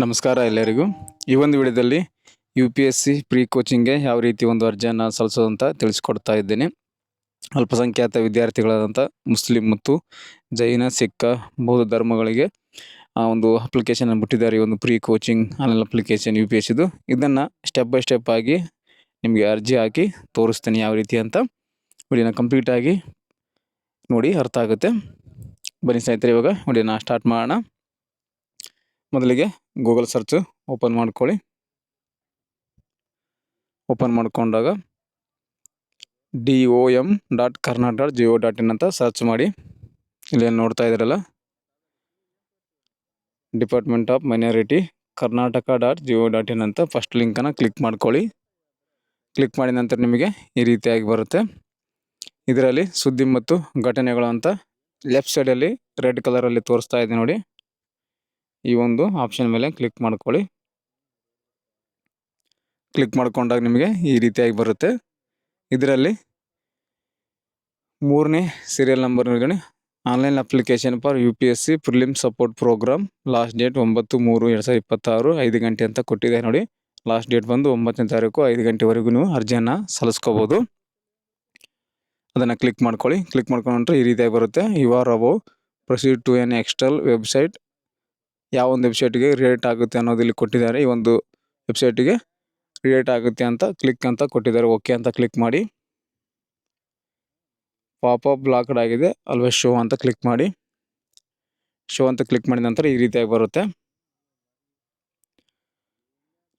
ನಮಸ್ಕಾರ ಎಲ್ಲರಿಗೂ. ಈ ಒಂದು ವಿಡಿಯೋದಲ್ಲಿ UPSC ಪ್ರೀ ಕೋಚಿಂಗ್ಗೆ ಯಾವ ರೀತಿ ಒಂದು ಅರ್ಜಿಯನ್ನು ಸಲ್ಲಿಸೋದು ಅಂತ ತಿಳಿಸ್ಕೊಡ್ತಾ ಇದ್ದೇನೆ. ಅಲ್ಪಸಂಖ್ಯಾತ ವಿದ್ಯಾರ್ಥಿಗಳಾದಂಥ ಮುಸ್ಲಿಂ ಮತ್ತು ಜೈನ, ಸಿಖ್, ಬೌದ್ಧ ಧರ್ಮಗಳಿಗೆ ಒಂದು ಅಪ್ಲಿಕೇಶನ್ ಬಿಟ್ಟಿದ್ದಾರೆ. ಈ ಒಂದು ಪ್ರೀ ಕೋಚಿಂಗ್ ಆನ್ಲೈನ್ ಅಪ್ಲಿಕೇಶನ್ UPSCದು. ಇದನ್ನು ಸ್ಟೆಪ್ ಬೈ ಸ್ಟೆಪ್ ಆಗಿ ನಿಮಗೆ ಅರ್ಜಿ ಹಾಕಿ ತೋರಿಸ್ತೀನಿ ಯಾವ ರೀತಿ ಅಂತ. ವಿಡಿಯೋನ ಕಂಪ್ಲೀಟಾಗಿ ನೋಡಿ, ಅರ್ಥ ಆಗುತ್ತೆ. ಬನ್ನಿ ಸ್ನೇಹಿತರೆ, ಇವಾಗ ವಿಡಿಯೋನ ಸ್ಟಾರ್ಟ್ ಮಾಡೋಣ. ಮೊದಲಿಗೆ ಗೂಗಲ್ ಸರ್ಚ್ ಓಪನ್ ಮಾಡ್ಕೊಳ್ಳಿ. ಓಪನ್ ಮಾಡ್ಕೊಂಡಾಗ DOM.karnataka.go.in ಅಂತ ಸರ್ಚ್ ಮಾಡಿ. ಇಲ್ಲೇನು ನೋಡ್ತಾ ಇದ್ದೀರಲ್ಲ, ಡಿಪಾರ್ಟ್ಮೆಂಟ್ ಆಫ್ ಮೈನಾರಿಟಿ Karnataka.go.in ಅಂತ ಫಸ್ಟ್ ಲಿಂಕನ್ನು ಕ್ಲಿಕ್ ಮಾಡ್ಕೊಳ್ಳಿ. ಕ್ಲಿಕ್ ಮಾಡಿದ ನಂತರ ನಿಮಗೆ ಈ ರೀತಿಯಾಗಿ ಬರುತ್ತೆ. ಇದರಲ್ಲಿ ಸುದ್ದಿ ಮತ್ತು ಘಟನೆಗಳು ಅಂತ ಲೆಫ್ಟ್ ಸೈಡಲ್ಲಿ ರೆಡ್ ಕಲರಲ್ಲಿ ತೋರಿಸ್ತಾ ಇದೆ ನೋಡಿ. ಈ ಒಂದು ಆಪ್ಷನ್ ಮೇಲೆ ಕ್ಲಿಕ್ ಮಾಡ್ಕೊಳ್ಳಿ. ಕ್ಲಿಕ್ ಮಾಡ್ಕೊಂಡಾಗ ನಿಮಗೆ ಈ ರೀತಿಯಾಗಿ ಬರುತ್ತೆ. ಇದರಲ್ಲಿ 3ನೇ ಸೀರಿಯಲ್ ನಂಬರ್ ನೋಡಿ, online application for UPSC prelim support programme, last date 9/3/2026 5 ಗಂಟೆ ಅಂತ ಕೊಟ್ಟಿದೆ ನೋಡಿ. ಲಾಸ್ಟ್ ಡೇಟ್ ಬಂದು 9ನೇ ತಾರೀಕು 5 ಗಂಟೆವರೆಗೂ ನೀವು ಅರ್ಜಿಯನ್ನು ಸಲ್ಲಿಸ್ಕೋಬೋದು. ಅದನ್ನು ಕ್ಲಿಕ್ ಮಾಡ್ಕೊಳ್ಳಿ. ಕ್ಲಿಕ್ ಮಾಡ್ಕೊಂಡ್ರೆ ಈ ರೀತಿಯಾಗಿ ಬರುತ್ತೆ. You are above proceed to an external website. ಯಾವ ಒಂದು ವೆಬ್ಸೈಟ್ಗೆ ರಿಲೇಟ್ ಆಗುತ್ತೆ ಅನ್ನೋದು ಇಲ್ಲಿ ಕೊಟ್ಟಿದ್ದಾರೆ. ಈ ಒಂದು ವೆಬ್ಸೈಟಿಗೆ ರಿಲೇಟ್ ಆಗುತ್ತೆ ಅಂತ ಕ್ಲಿಕ್ ಅಂತ ಕೊಟ್ಟಿದ್ದಾರೆ. ಓಕೆ ಅಂತ ಕ್ಲಿಕ್ ಮಾಡಿ. ಪಾಪಪ್ ಬ್ಲಾಕ್ಡ್ ಆಗಿದೆ, ಆಲ್ವೇಸ್ ಶೋ ಅಂತ ಕ್ಲಿಕ್ ಮಾಡಿ. ಶೋ ಅಂತ ಕ್ಲಿಕ್ ಮಾಡಿದ ನಂತರ ಈ ರೀತಿಯಾಗಿ ಬರುತ್ತೆ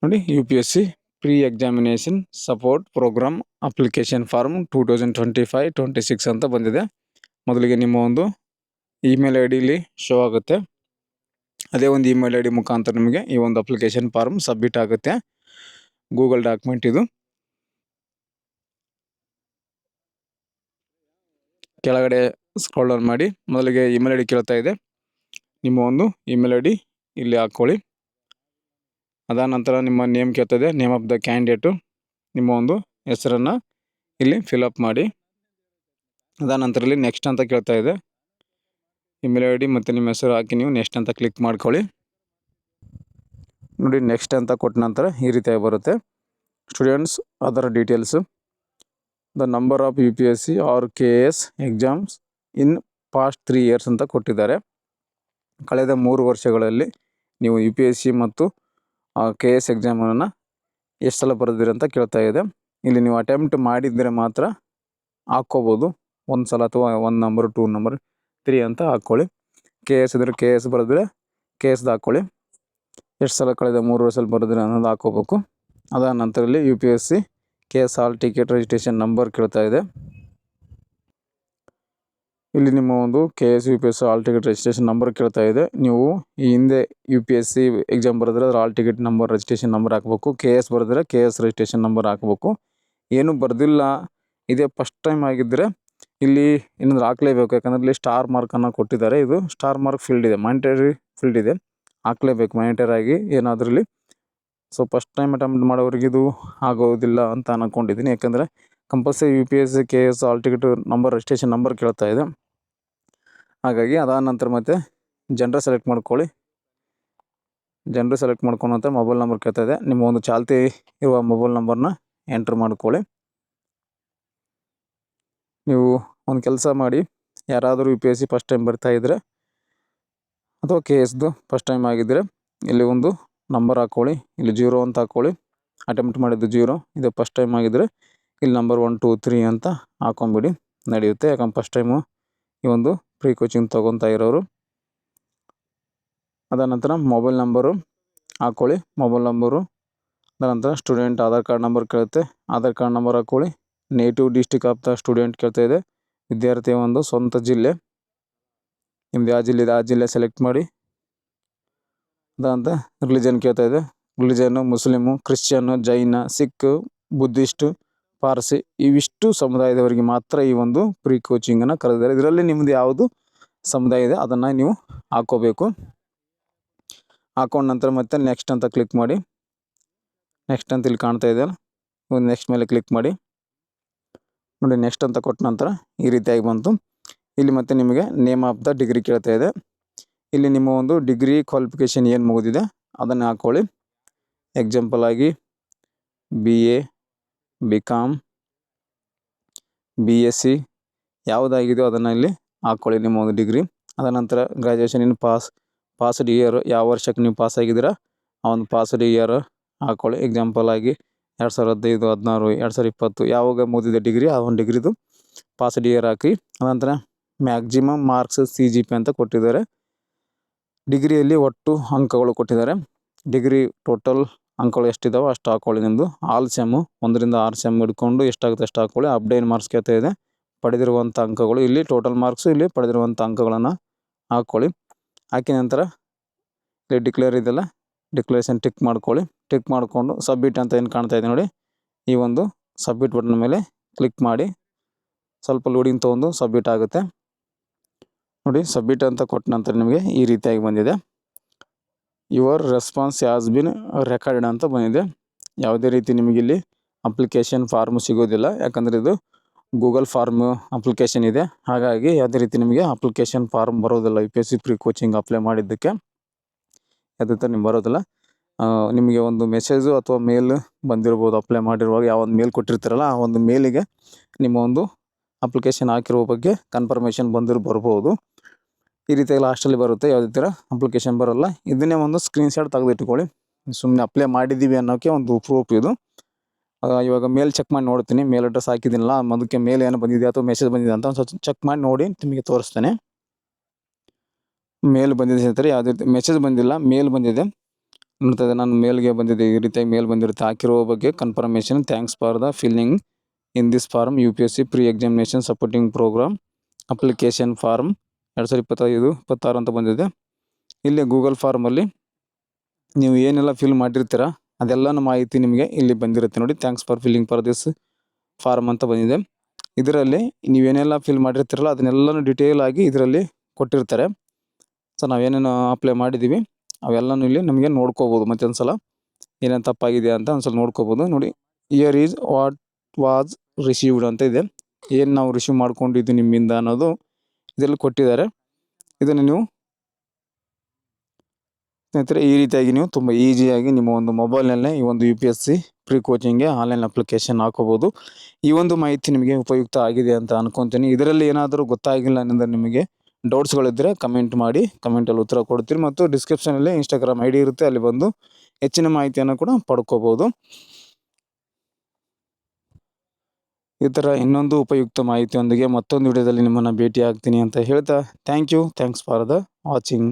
ನೋಡಿ. UPSC pre examination support programme application form 2025-26 ಅಂತ ಬಂದಿದೆ. ಮೊದಲಿಗೆ ನಿಮ್ಮ ಒಂದು ಇಮೇಲ್ IDಲಿ ಶೋ ಆಗುತ್ತೆ. ಅದೇ ಒಂದು ಇಮೇಲ್ ID ಮುಖಾಂತರ ನಿಮಗೆ ಈ ಒಂದು ಅಪ್ಲಿಕೇಶನ್ ಫಾರ್ಮ್ ಸಬ್ಮಿಟ್ ಆಗುತ್ತೆ. ಗೂಗಲ್ ಡಾಕ್ಯುಮೆಂಟ್ ಇದು. ಕೆಳಗಡೆ ಸ್ಕ್ರೋಲ್ ಡೌನ್ ಮಾಡಿ. ಮೊದಲಿಗೆ ಇಮೇಲ್ ID ಕೇಳ್ತಾ ಇದೆ. ನಿಮ್ಮ ಒಂದು ಇಮೇಲ್ ID ಇಲ್ಲಿ ಹಾಕ್ಕೊಳ್ಳಿ. ಅದಾದ ನಂತರ ನಿಮ್ಮ ನೇಮ್ ಕೇಳ್ತದೆ, ನೇಮ್ ಆಫ್ ದ ಕ್ಯಾಂಡಿಡೇಟು. ನಿಮ್ಮ ಒಂದು ಹೆಸರನ್ನು ಇಲ್ಲಿ ಫಿಲಪ್ ಮಾಡಿ. ಅದಾದ ನಂತರ ಇಲ್ಲಿ ನೆಕ್ಸ್ಟ್ ಅಂತ ಕೇಳ್ತಾ ಇದೆ. ಇಮೇಲ್ ID ಮತ್ತು ನಿಮ್ಮ ಹೆಸರು ಹಾಕಿ ನೀವು ನೆಕ್ಸ್ಟ್ ಅಂತ ಕ್ಲಿಕ್ ಮಾಡ್ಕೊಳ್ಳಿ ನೋಡಿ. ನೆಕ್ಸ್ಟ್ ಅಂತ ಕೊಟ್ಟ ನಂತರ ಈ ರೀತಿಯಾಗಿ ಬರುತ್ತೆ. Students other details, the number of UPSC or KS exams in past 3 years ಅಂತ ಕೊಟ್ಟಿದ್ದಾರೆ. ಕಳೆದ 3 ವರ್ಷಗಳಲ್ಲಿ ನೀವು UPSC ಮತ್ತು KS ಎಕ್ಸಾಮನ್ನು ಎಷ್ಟು ಸಲ ಬರೆದಿರಿ ಅಂತ ಕೇಳ್ತಾ ಇದೆ. ಇಲ್ಲಿ ನೀವು ಅಟೆಂಪ್ಟ್ ಮಾಡಿದರೆ ಮಾತ್ರ ಹಾಕ್ಕೋಬೋದು. 1 ಸಲ ಅಥವಾ 1 ನಂಬರ್ 2 ನಂಬರ್ 3 ಅಂತ ಹಾಕ್ಕೊಳ್ಳಿ. KS ಇದ್ದರೆ KS ಬರೆದ್ರೆ KSದು ಹಾಕ್ಕೊಳ್ಳಿ. ಎಷ್ಟು ಸಲ ಕಳೆದ 3 ವರ್ಷದಲ್ಲಿ ಬರೆದ್ರೆ ಅನ್ನೋದು ಹಾಕ್ಕೋಬೇಕು. ಅದಾದ ನಂತರಲ್ಲಿ UPSC KS hall ticket registration number ಕೇಳ್ತಾ ಇದೆ. ಇಲ್ಲಿ ನಿಮ್ಮ ಒಂದು KS UPSC hall ticket registration number ಕೇಳ್ತಾ ಇದೆ. ನೀವು ಈ ಹಿಂದೆ UPSC ಎಕ್ಸಾಮ್ ಬರೆದ್ರೆ ಅದ್ರ hall ticket number registration number ಹಾಕಬೇಕು. KS ಬರೆದ್ರೆ KS ರಿಜಿಸ್ಟ್ರೇಷನ್ ನಂಬರ್ ಹಾಕಬೇಕು. ಏನು ಬರೆದಿಲ್ಲ, ಇದೇ ಫಸ್ಟ್ ಟೈಮ್ ಆಗಿದ್ದರೆ ಇಲ್ಲಿ ಏನಾದರೂ ಹಾಕಲೇಬೇಕು. ಯಾಕಂದರೆ ಇಲ್ಲಿ ಸ್ಟಾರ್ ಮಾರ್ಕನ್ನು ಕೊಟ್ಟಿದ್ದಾರೆ. ಇದು ಸ್ಟಾರ್ ಮಾರ್ಕ್ ಫೀಲ್ಡ್ ಇದೆ, ಮಾನಿಟರಿ ಫೀಲ್ಡ್ ಇದೆ, ಹಾಕಲೇಬೇಕು ಮಾನಿಟರಿ ಆಗಿ ಏನಾದರೂ ಇಲ್ಲಿ. ಸೊ ಫಸ್ಟ್ ಟೈಮ್ ಅಟೆಂಪ್ಟ್ ಮಾಡೋರಿಗೆ ಇದು ಆಗೋದಿಲ್ಲ ಅಂತ ಅಂದ್ಕೊಂಡಿದ್ದೀನಿ. ಯಾಕಂದರೆ compulsory UPSC KS hall ticket number registration number ಕೇಳ್ತಾ ಇದೆ. ಹಾಗಾಗಿ ಅದಾದ ನಂತರ ಮತ್ತೆ ಜೆಂಡರ್ ಸೆಲೆಕ್ಟ್ ಮಾಡ್ಕೊಳ್ಳಿ. ಜೆಂಡರ್ ಸೆಲೆಕ್ಟ್ ಮಾಡ್ಕೊಂಡ ನಂತರ ಮೊಬೈಲ್ ನಂಬರ್ ಕೇಳ್ತಾ ಇದೆ. ನಿಮ್ಮ ಒಂದು ಚಾಲ್ತಿ ಇರುವ ಮೊಬೈಲ್ ನಂಬರ್ನ ಎಂಟ್ರ್ ಮಾಡ್ಕೊಳ್ಳಿ. ನೀವು ಒಂದು ಕೆಲಸ ಮಾಡಿ, ಯಾರಾದರೂ UPSC ಫಸ್ಟ್ ಟೈಮ್ ಬರ್ತಾ ಇದ್ದರೆ ಅಥವಾ KSದು ಫಸ್ಟ್ ಟೈಮ್ ಆಗಿದ್ದರೆ ಇಲ್ಲಿ ಒಂದು ನಂಬರ್ ಹಾಕ್ಕೊಳ್ಳಿ. ಇಲ್ಲಿ 0 ಅಂತ ಹಾಕ್ಕೊಳ್ಳಿ. ಅಟೆಂಪ್ಟ್ ಮಾಡಿದ್ದು 0. ಇದು ಫಸ್ಟ್ ಟೈಮ್ ಆಗಿದ್ದರೆ ಇಲ್ಲಿ ನಂಬರ್ 1 2 3 ಅಂತ ಹಾಕೊಂಬಿಡಿ, ನಡೆಯುತ್ತೆ. ಯಾಕಂದ್ರೆ ಫಸ್ಟ್ ಟೈಮು ಈ ಒಂದು ಪ್ರೀ ಕೋಚಿಂಗ್ ತೊಗೊತಾ ಇರೋರು. ಅದಾದ ನಂತರ ಮೊಬೈಲ್ ನಂಬರು ಹಾಕ್ಕೊಳ್ಳಿ. ಮೊಬೈಲ್ ನಂಬರು ಅದಾದ ನಂತರ ಸ್ಟೂಡೆಂಟ್ ಆಧಾರ್ ಕಾರ್ಡ್ ನಂಬರ್ ಕೇಳುತ್ತೆ. ಆಧಾರ್ ಕಾರ್ಡ್ ನಂಬರ್ ಹಾಕ್ಕೊಳ್ಳಿ. Native district of the student ಕೇಳ್ತಾ ಇದೆ. ವಿದ್ಯಾರ್ಥಿಯ ಒಂದು ಸ್ವಂತ ಜಿಲ್ಲೆ, ನಿಮ್ದು ಯಾವ ಜಿಲ್ಲೆ ಇದೆ ಆ ಜಿಲ್ಲೆ ಸೆಲೆಕ್ಟ್ ಮಾಡಿ. ಅದಂತ ರಿಲಿಜನ್ ಕೇಳ್ತಾ ಇದೆ. ರಿಲಿಜನ್ನು ಮುಸ್ಲಿಮು, ಕ್ರಿಶ್ಚಿಯನ್ನು, ಜೈನ, ಸಿಖ್, ಬುದ್ಧಿಸ್ಟು, ಪಾರ್ಸಿ ಇವಿಷ್ಟು ಸಮುದಾಯದವರಿಗೆ ಮಾತ್ರ ಈ ಒಂದು ಪ್ರೀ ಕೋಚಿಂಗನ್ನು ಕರೆದಿದ್ದಾರೆ. ಇದರಲ್ಲಿ ನಿಮ್ಮದು ಯಾವುದು ಸಮುದಾಯ ಇದೆ ಅದನ್ನು ನೀವು ಹಾಕ್ಕೋಬೇಕು. ಹಾಕೊಂಡ ನಂತರ ಮತ್ತೆ ನೆಕ್ಸ್ಟ್ ಅಂತ ಕ್ಲಿಕ್ ಮಾಡಿ. ನೆಕ್ಸ್ಟ್ ಅಂತ ಇಲ್ಲಿ ಕಾಣ್ತಾ ಇದೆ, ಒಂದು ನೆಕ್ಸ್ಟ್ ಮೇಲೆ ಕ್ಲಿಕ್ ಮಾಡಿ ನೋಡಿ. ನೆಕ್ಸ್ಟ್ ಅಂತ ಕೊಟ್ಟ ನಂತರ ಈ ರೀತಿಯಾಗಿ ಬಂತು. ಇಲ್ಲಿ ಮತ್ತೆ ನಿಮಗೆ ನೇಮ್ ಆಫ್ ದ ಡಿಗ್ರಿ ಕೇಳ್ತಾ ಇದೆ. ಇಲ್ಲಿ ನಿಮ್ಮ ಒಂದು ಡಿಗ್ರಿ ಕ್ವಾಲಿಫಿಕೇಷನ್ ಏನು ಮುಗಿದಿದೆ ಅದನ್ನು ಹಾಕ್ಕೊಳ್ಳಿ. ಎಕ್ಸಾಂಪಲ್ ಆಗಿ BA, BCom, BSc ಯಾವುದಾಗಿದೆಯೋ ಅದನ್ನು ಇಲ್ಲಿ ಹಾಕ್ಕೊಳ್ಳಿ ನಿಮ್ಮ ಒಂದು ಡಿಗ್ರಿ. ಅದ ನಂತರ ಗ್ರ್ಯಾಜುಯೇಷನ್ ಇನ್ ಪಾಸ್ಡ್ ಇಯರ್, ಯಾವ ವರ್ಷಕ್ಕೆ ನೀವು ಪಾಸ್ ಆಗಿದ್ದೀರಾ ಆ ಒಂದು ಪಾಸ್ಡ್ ಇಯರ್ ಹಾಕ್ಕೊಳ್ಳಿ. ಎಕ್ಸಾಂಪಲ್ ಆಗಿ 2015, 16, 2020 ಯಾವಾಗ ಮುಗಿದಿದೆ ಡಿಗ್ರಿ ಆ ಒಂದು ಡಿಗ್ರಿದು ಪಾಸ್ಡ್ ಇಯರ್ ಹಾಕಿ. ಅನಂತರ ಮ್ಯಾಕ್ಸಿಮಮ್ ಮಾರ್ಕ್ಸ್ CGP ಅಂತ ಕೊಟ್ಟಿದ್ದಾರೆ. ಡಿಗ್ರಿಯಲ್ಲಿ ಒಟ್ಟು ಅಂಕಗಳು ಕೊಟ್ಟಿದ್ದಾರೆ. ಡಿಗ್ರಿ ಟೋಟಲ್ ಅಂಕಗಳು ಎಷ್ಟಿದ್ದಾವೆ ಅಷ್ಟು ಹಾಕ್ಕೊಳ್ಳಿ. ನಿಮ್ಮದು ಆಲ್ ಸೆಮ್ಮು 1 ರಿಂದ 6 ಸೆಮ್ ಹಿಡ್ಕೊಂಡು ಎಷ್ಟಾಗುತ್ತೆ ಅಷ್ಟು ಹಾಕ್ಕೊಳ್ಳಿ. ಅಪ್ಡೇನ್ ಮಾರ್ಕ್ಸ್ ಕೇಳ್ತಾ ಇದೆ. ಪಡೆದಿರುವಂಥ ಅಂಕಗಳು ಇಲ್ಲಿ ಟೋಟಲ್ ಮಾರ್ಕ್ಸು, ಇಲ್ಲಿ ಪಡೆದಿರುವಂಥ ಅಂಕಗಳನ್ನು ಹಾಕ್ಕೊಳ್ಳಿ. ಹಾಕಿದ ನಂತರ ಇಲ್ಲಿ ಡಿಕ್ಲೇರ್ ಇದೆಲ್ಲ, ಡಿಕ್ಲೇರೇಷನ್ ಟಿಕ್ ಮಾಡ್ಕೊಳ್ಳಿ. ಟಿಕ್ ಮಾಡಿಕೊಂಡು ಸಬ್ಮಿಟ್ ಅಂತ ಏನು ಕಾಣ್ತಾ ಇದೆ ನೋಡಿ, ಈ ಒಂದು ಸಬ್ಮಿಟ್ ಬಟನ್ ಮೇಲೆ ಕ್ಲಿಕ್ ಮಾಡಿ. ಸ್ವಲ್ಪ ಲೋಡಿಂಗ್ ತೊಗೊಂಡು ಸಬ್ಮಿಟ್ ಆಗುತ್ತೆ ನೋಡಿ. ಸಬ್ಮಿಟ್ ಅಂತ ಕೊಟ್ಟ ನಂತರ ನಿಮಗೆ ಈ ರೀತಿಯಾಗಿ ಬಂದಿದೆ. Your response has been recorded ಅಂತ ಬಂದಿದೆ. ಯಾವುದೇ ರೀತಿ ನಿಮಗೆ ಇಲ್ಲಿ ಅಪ್ಲಿಕೇಶನ್ ಫಾರ್ಮ್ ಸಿಗೋದಿಲ್ಲ, ಯಾಕಂದರೆ ಇದು ಗೂಗಲ್ ಫಾರ್ಮ್ ಅಪ್ಲಿಕೇಶನ್ ಇದೆ. ಹಾಗಾಗಿ ಯಾವುದೇ ರೀತಿ ನಿಮಗೆ ಅಪ್ಲಿಕೇಶನ್ ಫಾರ್ಮ್ ಬರೋದಿಲ್ಲ. UPSC ಪ್ರೀ ಕೋಚಿಂಗ್ ಅಪ್ಲೈ ಮಾಡಿದ್ದಕ್ಕೆ ಯಾವುದೇ ಥರ ನಿಮ್ಗೆ ಬರೋದಿಲ್ಲ. ನಿಮಗೆ ಒಂದು ಮೆಸೇಜು ಅಥವಾ ಮೇಲ್ ಬಂದಿರ್ಬೋದು. ಅಪ್ಲೈ ಮಾಡಿರುವಾಗ ಯಾವ ಒಂದು ಮೇಲ್ ಕೊಟ್ಟಿರ್ತೀರಲ್ಲ ಆ ಒಂದು ಮೇಲಿಗೆ ನಿಮ್ಮ ಒಂದು ಅಪ್ಲಿಕೇಶನ್ ಹಾಕಿರೋ ಬಗ್ಗೆ ಕನ್ಫರ್ಮೇಷನ್ ಬರ್ಬೋದು. ಈ ರೀತಿಯಾಗಿ ಲಾಸ್ಟಲ್ಲಿ ಬರುತ್ತೆ. ಯಾವುದೇ ಥರ ಅಪ್ಲಿಕೇಶನ್ ಬರೋಲ್ಲ. ಇದನ್ನೇ ಒಂದು ಸ್ಕ್ರೀನ್ಶಾಟ್ ತೆಗೆದಿಟ್ಕೊಳ್ಳಿ. ಸುಮ್ಮನೆ ಅಪ್ಲೈ ಮಾಡಿದ್ದೀವಿ ಅನ್ನೋಕ್ಕೆ ಒಂದು ಪ್ರೂಫ್ ಇದು. ಇವಾಗ ಮೇಲ್ ಚೆಕ್ ಮಾಡಿ ನೋಡ್ತೀನಿ, ಮೇಲ್ ಅಡ್ರೆಸ್ ಹಾಕಿದ್ದೀನಲ್ಲ ಅದಕ್ಕೆ ಮೇಲ್ ಏನು ಬಂದಿದೆ ಅಥವಾ ಮೆಸೇಜ್ ಬಂದಿದೆ ಅಂತ ಒಂದು ಸ್ವಲ್ಪ ಚೆಕ್ ಮಾಡಿ ನೋಡಿ ನಿಮಗೆ ತೋರಿಸ್ತೇನೆ. ಮೇಲ್ ಬಂದಿದೆ ಸ್ನೇಹಿತರೆ, ಯಾವುದೇ ರೀತಿ ಮೆಸೇಜ್ ಬಂದಿಲ್ಲ, ಮೇಲ್ ಬಂದಿದೆ. ನೋಡ್ತಾ ಇದೆ, ನಾನು ಮೇಲ್ಗೆ ಬಂದಿದೆ. ಈ ರೀತಿಯಾಗಿ ಮೇಲ್ ಬಂದಿರುತ್ತೆ. ಹಾಕಿರೋ ಬಗ್ಗೆ confirmation, thanks for the filling in this form UPSC pre examination supporting programme application form 2025-26 ಅಂತ ಬಂದಿದೆ. ಇಲ್ಲಿ ಗೂಗಲ್ ಫಾರ್ಮಲ್ಲಿ ನೀವು ಏನೆಲ್ಲ ಫಿಲ್ ಮಾಡಿರ್ತೀರ ಅದೆಲ್ಲನೂ ಮಾಹಿತಿ ನಿಮಗೆ ಇಲ್ಲಿ ಬಂದಿರುತ್ತೆ ನೋಡಿ. Thanks for filling for this form ಅಂತ ಬಂದಿದೆ. ಇದರಲ್ಲಿ ನೀವೇನೆಲ್ಲ ಫಿಲ್ ಮಾಡಿರ್ತೀರಲ್ಲ ಅದನ್ನೆಲ್ಲನೂ ಡಿಟೇಲ್ ಆಗಿ ಇದರಲ್ಲಿ ಕೊಟ್ಟಿರ್ತಾರೆ. ಸೊ ನಾವೇನೇನು ಅಪ್ಲೈ ಮಾಡಿದ್ದೀವಿ ಅವೆಲ್ಲನೂ ಇಲ್ಲಿ ನಮಗೆ ನೋಡ್ಕೋಬೋದು. ಮತ್ತೆ ಒಂದು ಸಲ ಏನೇನು ತಪ್ಪಾಗಿದೆ ಅಂತ ಒಂದು ಸಲ ನೋಡ್ಕೋಬೋದು ನೋಡಿ. Year is what was received ಅಂತ ಇದೆ. ಏನು ನಾವು ರಿಸೀವ್ ಮಾಡ್ಕೊಂಡಿದ್ದು ನಿಮ್ಮಿಂದ ಅನ್ನೋದು ಇದರಲ್ಲಿ ಕೊಟ್ಟಿದ್ದಾರೆ. ಇದನ್ನು ನೀವು ಸ್ನೇಹಿತರೆ ಈ ರೀತಿಯಾಗಿ ನೀವು ತುಂಬ ಈಸಿಯಾಗಿ ನಿಮ್ಮ ಒಂದು ಮೊಬೈಲ್ನಲ್ಲೇ ಈ ಒಂದು UPSC ಪ್ರೀ ಕೋಚಿಂಗ್ಗೆ ಆನ್ಲೈನ್ ಅಪ್ಲಿಕೇಶನ್ ಹಾಕೋಬೋದು. ಈ ಒಂದು ಮಾಹಿತಿ ನಿಮಗೆ ಉಪಯುಕ್ತ ಆಗಿದೆ ಅಂತ ಅನ್ಕೊತೀನಿ. ಇದರಲ್ಲಿ ಏನಾದರೂ ಗೊತ್ತಾಗಿಲ್ಲ ಅನ್ನೋದು ನಿಮಗೆ ಡೌಟ್ಸ್ಗಳಿದ್ದರೆ ಕಮೆಂಟ್ ಮಾಡಿ, ಕಮೆಂಟಲ್ಲಿ ಉತ್ತರ ಕೊಡ್ತೀರಿ. ಮತ್ತು ಡಿಸ್ಕ್ರಿಪ್ಷನಲ್ಲಿ Instagram ID ಇರುತ್ತೆ, ಅಲ್ಲಿ ಬಂದು ಹೆಚ್ಚಿನ ಮಾಹಿತಿಯನ್ನು ಕೂಡ ಪಡ್ಕೋಬೋದು. ಈ ಥರ ಇನ್ನೊಂದು ಉಪಯುಕ್ತ ಮಾಹಿತಿಯೊಂದಿಗೆ ಮತ್ತೊಂದು ವಿಡಿಯೋದಲ್ಲಿ ನಿಮ್ಮನ್ನು ಭೇಟಿ ಆಗ್ತೀನಿ ಅಂತ ಹೇಳ್ತಾ ಥ್ಯಾಂಕ್ಸ್ ಫಾರ್ ದ ವಾಚಿಂಗ್.